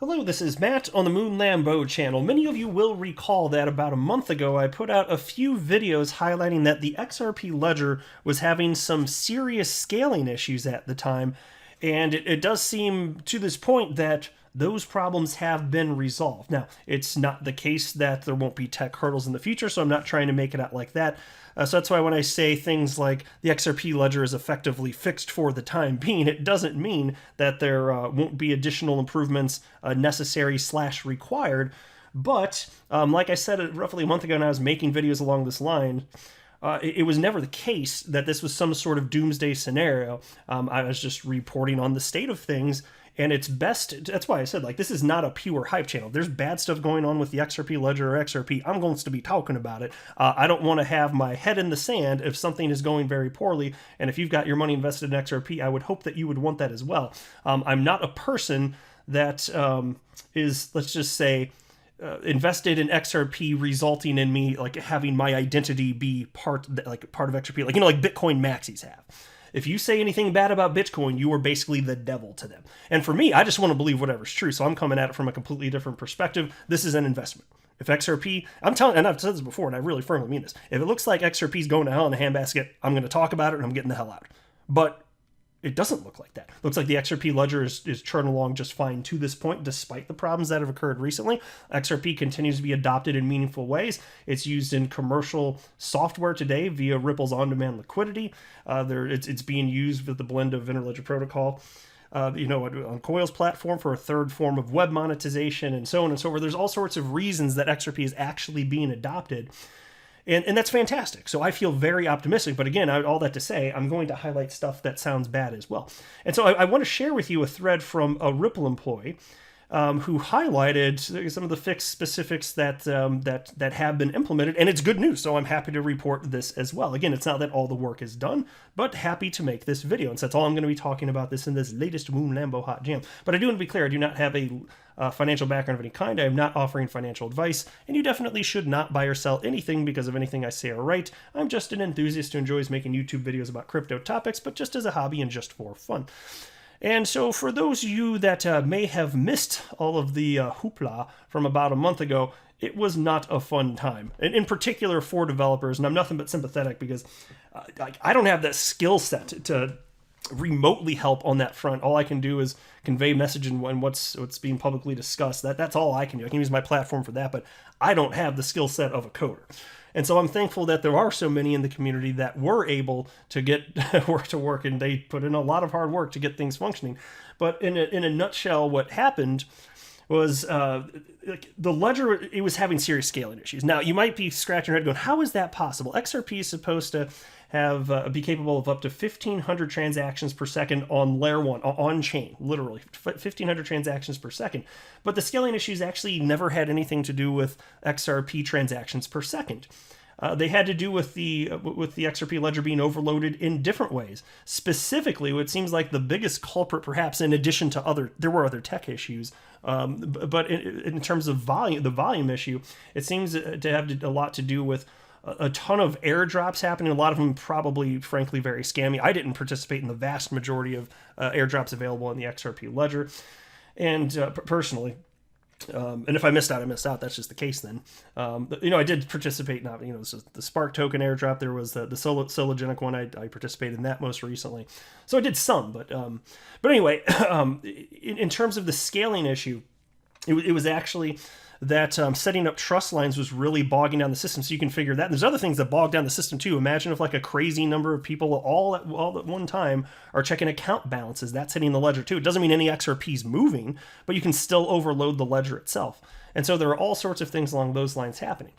Hello, this is Matt on the Moon Lambo channel. Many of you will recall that about a month ago I put out a few videos highlighting that the XRP Ledger was having some serious scaling issues at the time, and it does seem to this point that those problems have been resolved. Now, it's not the case that there won't be tech hurdles in the future, so I'm not trying to make it out like that. So that's why when I say things like the XRP Ledger is effectively fixed for the time being, it doesn't mean that there won't be additional improvements necessary/required. But like I said roughly a month ago, and I was making videos along this line, it was never the case that this was some sort of doomsday scenario. I was just reporting on the state of things. And it's best, that's why I said, like, this is not a pure hype channel. There's bad stuff going on with the XRP Ledger or XRP. I'm going to be talking about it. I don't want to have my head in the sand if something is going very poorly. And if you've got your money invested in XRP, I would hope that you would want that as well. I'm not a person that is, let's just say, invested in XRP, resulting in me like having my identity be part of XRP, like, like Bitcoin maxis have. If you say anything bad about Bitcoin, you are basically the devil to them. And for me, I just want to believe whatever's true. So I'm coming at it from a completely different perspective. This is an investment. If XRP, I'm telling, and I've said this before, and I really firmly mean this. If it looks like XRP is going to hell in a handbasket, I'm going to talk about it and I'm getting the hell out. But it doesn't look like that. It looks like the XRP Ledger is churning along just fine to this point, despite the problems that have occurred recently. XRP continues to be adopted in meaningful ways. It's used in commercial software today via Ripple's on-demand liquidity. It's being used with the blend of interledger protocol, on Coil's platform for a third form of web monetization, and so on and so forth. There's all sorts of reasons that XRP is actually being adopted. And that's fantastic. So I feel very optimistic. But again, all that to say, I'm going to highlight stuff that sounds bad as well. And so I want to share with you a thread from a Ripple employee who highlighted some of the fixed specifics that have been implemented. And it's good news. So I'm happy to report this as well. Again, it's not that all the work is done, but happy to make this video. And so that's all I'm going to be talking about this in this latest Moon Lambo Hot Jam. But I do want to be clear, I do not have a financial background of any kind. I am not offering financial advice, and you definitely should not buy or sell anything because of anything I say or write. I'm just an enthusiast who enjoys making YouTube videos about crypto topics, but just as a hobby and just for fun. And so for those of you that may have missed all of the hoopla from about a month ago, it was not a fun time, and in particular for developers, and I'm nothing but sympathetic because I don't have that skill set to remotely help on that front. All I can do is convey message and what's being publicly discussed. That's all I can do. I can use my platform for that, but I don't have the skill set of a coder. And so I'm thankful that there are so many in the community that were able to get work to work, and they put in a lot of hard work to get things functioning. But in a nutshell, what happened was the ledger, it was having serious scaling issues. Now, you might be scratching your head going, how is that possible? XRP is supposed to have be capable of up to 1,500 transactions per second on layer 1, on chain, literally 1,500 transactions per second. But the scaling issues actually never had anything to do with XRP transactions per second. They had to do with the XRP Ledger being overloaded in different ways. Specifically, what seems like the biggest culprit, perhaps, in addition to there were other tech issues, but in terms of volume, the volume issue, it seems to have a lot to do with a ton of airdrops happening. A lot of them probably, frankly, very scammy. I didn't participate in the vast majority of airdrops available on the XRP Ledger, and personally. And if I missed out, I missed out. That's just the case then. I did participate. The Spark token airdrop. There was the Sologenic one. I participated in that most recently. So I did some, but anyway, in terms of the scaling issue, it was actually that setting up trust lines was really bogging down the system. So you can figure that. And there's other things that bog down the system too. Imagine if like a crazy number of people all at one time are checking account balances. That's hitting the ledger too. It doesn't mean any XRP is moving, but you can still overload the ledger itself. And so there are all sorts of things along those lines happening.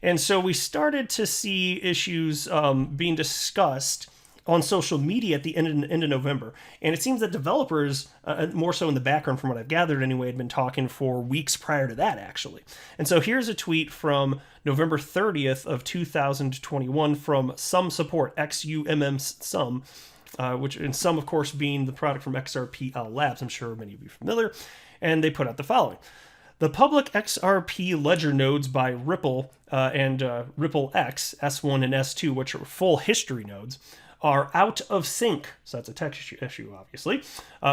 And so we started to see issues being discussed on social media at the end of November. And it seems that developers, more so in the background from what I've gathered anyway, had been talking for weeks prior to that, actually. And so here's a tweet from November 30th of 2021 from Some Support, XUMM Some, which in Some, of course, being the product from XRP Labs. I'm sure many of you are familiar. And they put out the following. The public XRP Ledger nodes by Ripple and Ripple X, S1 and S2, which are full history nodes, are out of sync, so that's a tech issue obviously,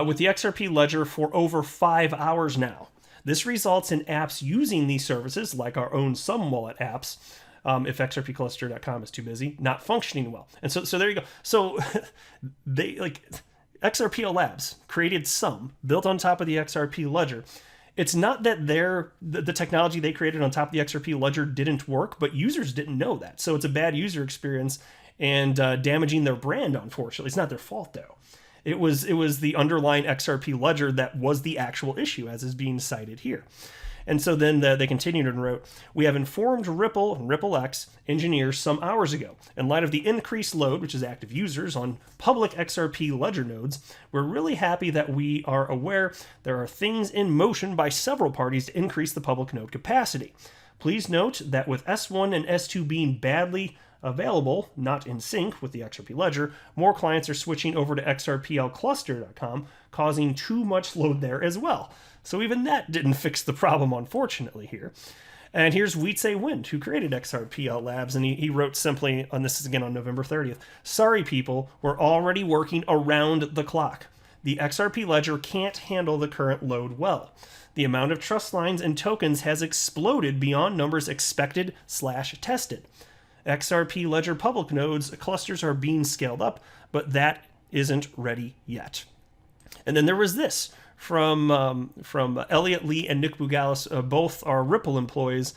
with the XRP Ledger for over 5 hours now. This results in apps using these services, like our own some wallet apps, if XRPcluster.com is too busy, not functioning well. And so there you go. So they XRP Labs created some built on top of the XRP Ledger. It's not that the technology they created on top of the XRP Ledger didn't work, but users didn't know that. So it's a bad user experience and damaging their brand, unfortunately. It's not their fault, though. It was the underlying XRP Ledger that was the actual issue, as is being cited here. And so then they continued and wrote, "We have informed Ripple and RippleX engineers some hours ago. In light of the increased load, which is active users, on public XRP Ledger nodes, we're really happy that we are aware there are things in motion by several parties to increase the public node capacity. Please note that with S1 and S2 being badly available, not in sync with the XRP Ledger, more clients are switching over to XRPLCluster.com, causing too much load there as well." So even that didn't fix the problem, unfortunately, here. And here's Wietse Wind, who created XRP Labs, and he wrote simply, and this is again on November 30th, "Sorry, people, we're already working around the clock. The XRP Ledger can't handle the current load well. The amount of trust lines and tokens has exploded beyond numbers expected/tested. XRP Ledger public nodes clusters are being scaled up, but that isn't ready yet." And then there was this from Elliot Lee and Nick Bougalis. Both are Ripple employees.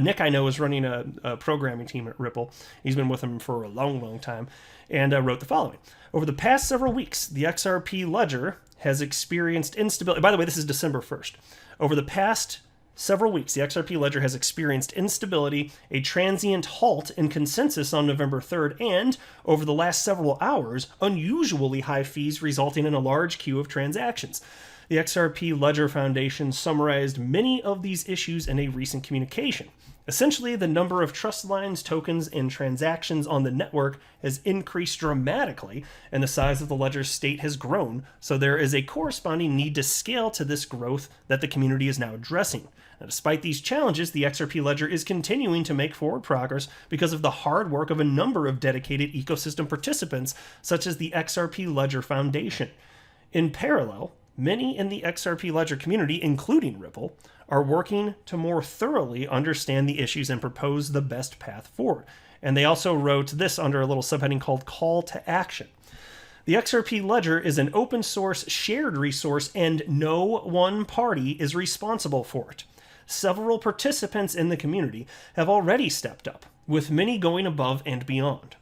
Nick, I know, is running a programming team at Ripple. He's been with them for a long, long time, and wrote the following. "Over the past several weeks, the XRP Ledger has experienced instability." By the way, this is December 1st. "Over the past several weeks, the XRP Ledger has experienced instability, a transient halt in consensus on November 3rd, and, over the last several hours, unusually high fees resulting in a large queue of transactions. The XRP Ledger Foundation summarized many of these issues in a recent communication. Essentially, the number of trust lines, tokens, and transactions on the network has increased dramatically, and the size of the ledger's state has grown, so there is a corresponding need to scale to this growth that the community is now addressing. Now, despite these challenges, the XRP Ledger is continuing to make forward progress because of the hard work of a number of dedicated ecosystem participants, such as the XRP Ledger Foundation. In parallel, many in the XRP Ledger community, including Ripple, are working to more thoroughly understand the issues and propose the best path forward." And they also wrote this under a little subheading called Call to Action. "The XRP Ledger is an open source shared resource and no one party is responsible for it. Several participants in the community have already stepped up, with many going above and beyond.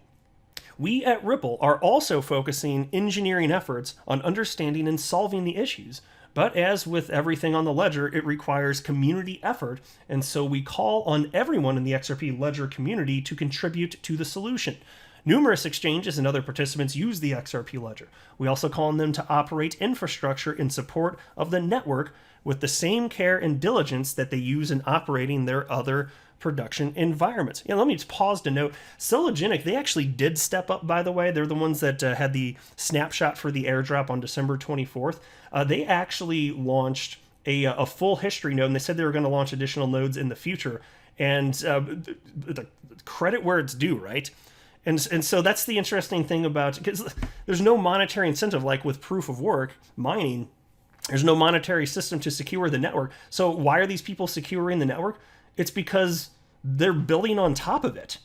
We at Ripple are also focusing engineering efforts on understanding and solving the issues, but as with everything on the ledger, it requires community effort, and so we call on everyone in the XRP Ledger community to contribute to the solution. Numerous exchanges and other participants use the XRP Ledger. We also call on them to operate infrastructure in support of the network with the same care and diligence that they use in operating their other production environments." Let me just pause to note, Sologenic, they actually did step up, by the way. They're the ones that had the snapshot for the airdrop on December 24th. They actually launched a full history node, and they said they were going to launch additional nodes in the future. And the credit where it's due, right? And so that's the interesting thing about, because there's no monetary incentive, like with proof of work mining. There's no monetary system to secure the network. So why are these people securing the network? It's because they're building on top of it.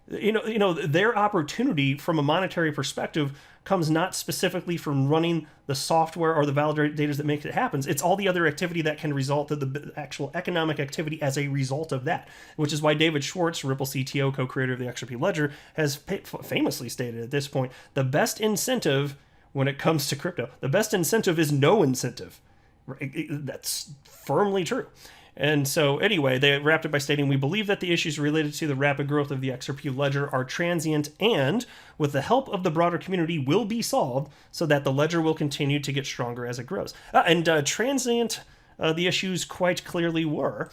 Their opportunity from a monetary perspective comes not specifically from running the software or the validators that make it happen. It's all the other activity that can result to the actual economic activity as a result of that, which is why David Schwartz, Ripple CTO, co-creator of the XRP Ledger, has famously stated at this point, the best incentive when it comes to crypto, the best incentive is no incentive. That's firmly true. And so anyway, they wrapped it by stating, "We believe that the issues related to the rapid growth of the XRP Ledger are transient and, with the help of the broader community, will be solved so that the ledger will continue to get stronger as it grows." Transient, the issues quite clearly were.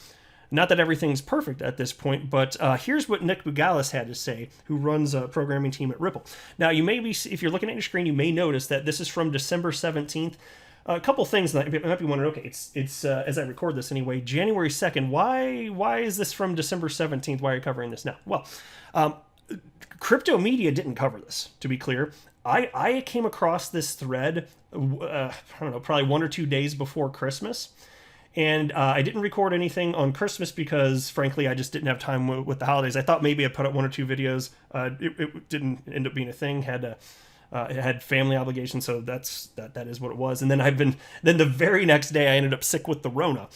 Not that everything's perfect at this point, but here's what Nick Bougalis had to say, who runs a programming team at Ripple. Now, you may be, if you're looking at your screen, you may notice that this is from December 17th. A couple things that you might be wondering, okay, it's as I record this anyway, January 2nd. Why is this from December 17th? Why are you covering this now? Well, crypto media didn't cover this, to be clear. I came across this thread, I don't know, probably 1 or 2 days before Christmas. And I didn't record anything on Christmas because, frankly, I just didn't have time with the holidays. I thought maybe I put up 1 or 2 videos. It didn't end up being a thing. It had family obligations, so that is what it was. And then the very next day I ended up sick with the Rona.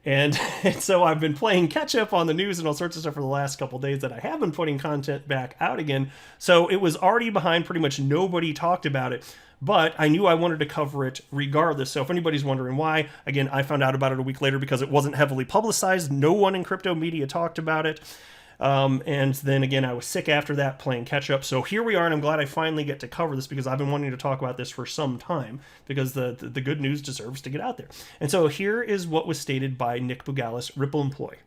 And so I've been playing catch up on the news and all sorts of stuff for the last couple of days that I have been putting content back out again. So it was already behind. Pretty much nobody talked about it, but I knew I wanted to cover it regardless. So if anybody's wondering why, again, I found out about it a week later because it wasn't heavily publicized. No one in crypto media talked about it. And then again, I was sick after that playing catch up. So here we are, and I'm glad I finally get to cover this because I've been wanting to talk about this for some time because the good news deserves to get out there. And so here is what was stated by Nick Bougalis, Ripple employee.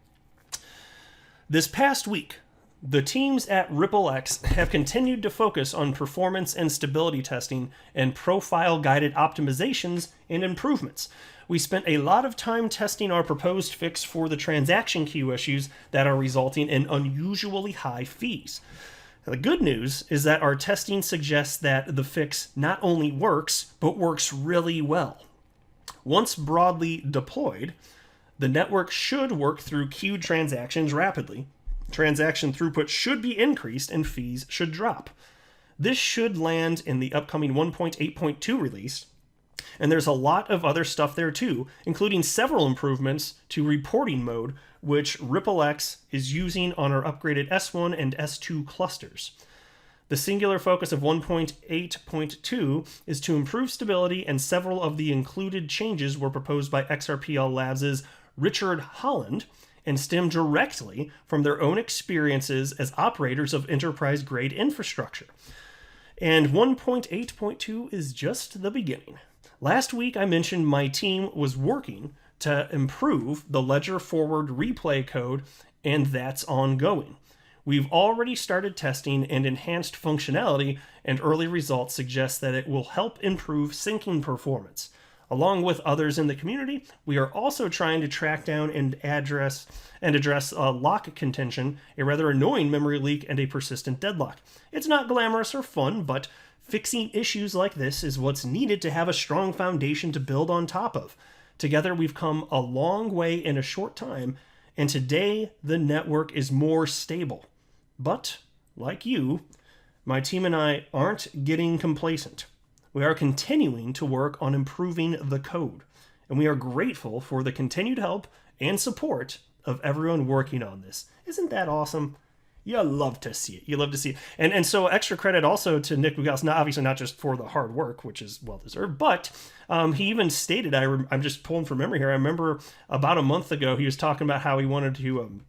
This past week, the teams at RippleX have continued to focus on performance and stability testing and profile-guided optimizations and improvements. We spent a lot of time testing our proposed fix for the transaction queue issues that are resulting in unusually high fees. Now, the good news is that our testing suggests that the fix not only works, but works really well. Once broadly deployed, the network should work through queued transactions rapidly. Transaction throughput should be increased and fees should drop. This should land in the upcoming 1.8.2 release. And there's a lot of other stuff there too, including several improvements to reporting mode, which RippleX is using on our upgraded S1 and S2 clusters. The singular focus of 1.8.2 is to improve stability, and several of the included changes were proposed by XRP Labs' Richard Holland and stem directly from their own experiences as operators of enterprise-grade infrastructure. And 1.8.2 is just the beginning. Last week, I mentioned my team was working to improve the Ledger Forward replay code, and that's ongoing. We've already started testing and enhanced functionality, and early results suggest that it will help improve syncing performance. Along with others in the community, we are also trying to track down and address lock contention, a rather annoying memory leak, and a persistent deadlock. It's not glamorous or fun, but fixing issues like this is what's needed to have a strong foundation to build on top of. Together, we've come a long way in a short time, and today the network is more stable. But, like you, my team and I aren't getting complacent. We are continuing to work on improving the code, and we are grateful for the continued help and support of everyone working on this. Isn't that awesome? You love to see it. You love to see it. And so extra credit also to Nick Bougalis, obviously not just for the hard work, which is well-deserved, but he even stated, I'm just pulling from memory here, I remember about a month ago he was talking about how he wanted to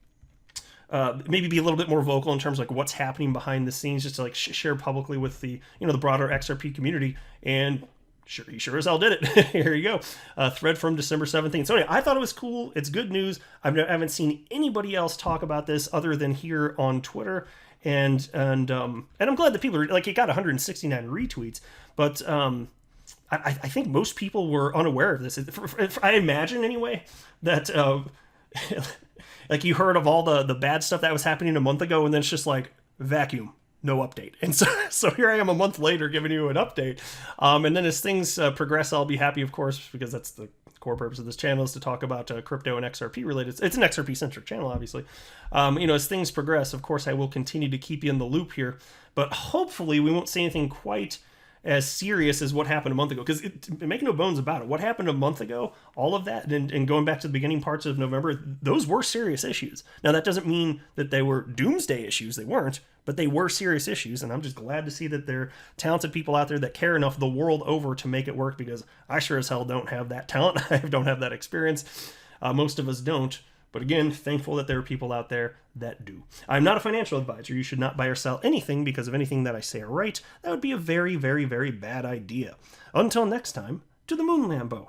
maybe be a little bit more vocal in terms of like what's happening behind the scenes, just to like share publicly with the the broader XRP community. And he sure as hell did it. Here you go. Thread from December 17th. So anyway, I thought it was cool. It's good news. I haven't seen anybody else talk about this other than here on Twitter. And I'm glad that people are like, it got 169 retweets, but I think most people were unaware of this. I imagine anyway that like you heard of all the bad stuff that was happening a month ago, and then it's just like vacuum. No update. And so here I am a month later giving you an update. And then as things progress, I'll be happy, of course, because that's the core purpose of this channel, is to talk about crypto and XRP related. It's an XRP centric channel, obviously. As things progress, of course, I will continue to keep you in the loop here, but hopefully we won't see anything quite as serious as what happened a month ago, because make no bones about it, what happened a month ago, all of that, and going back to the beginning parts of November, those were serious issues. Now, that doesn't mean that they were doomsday issues. They weren't, but they were serious issues, and I'm just glad to see that there are talented people out there that care enough the world over to make it work, because I sure as hell don't have that talent. I don't have that experience. Most of us don't. But again, thankful that there are people out there that do. I'm not a financial advisor. You should not buy or sell anything because of anything that I say or write. That would be a very, very, very bad idea. Until next time, to the moon, Lambo.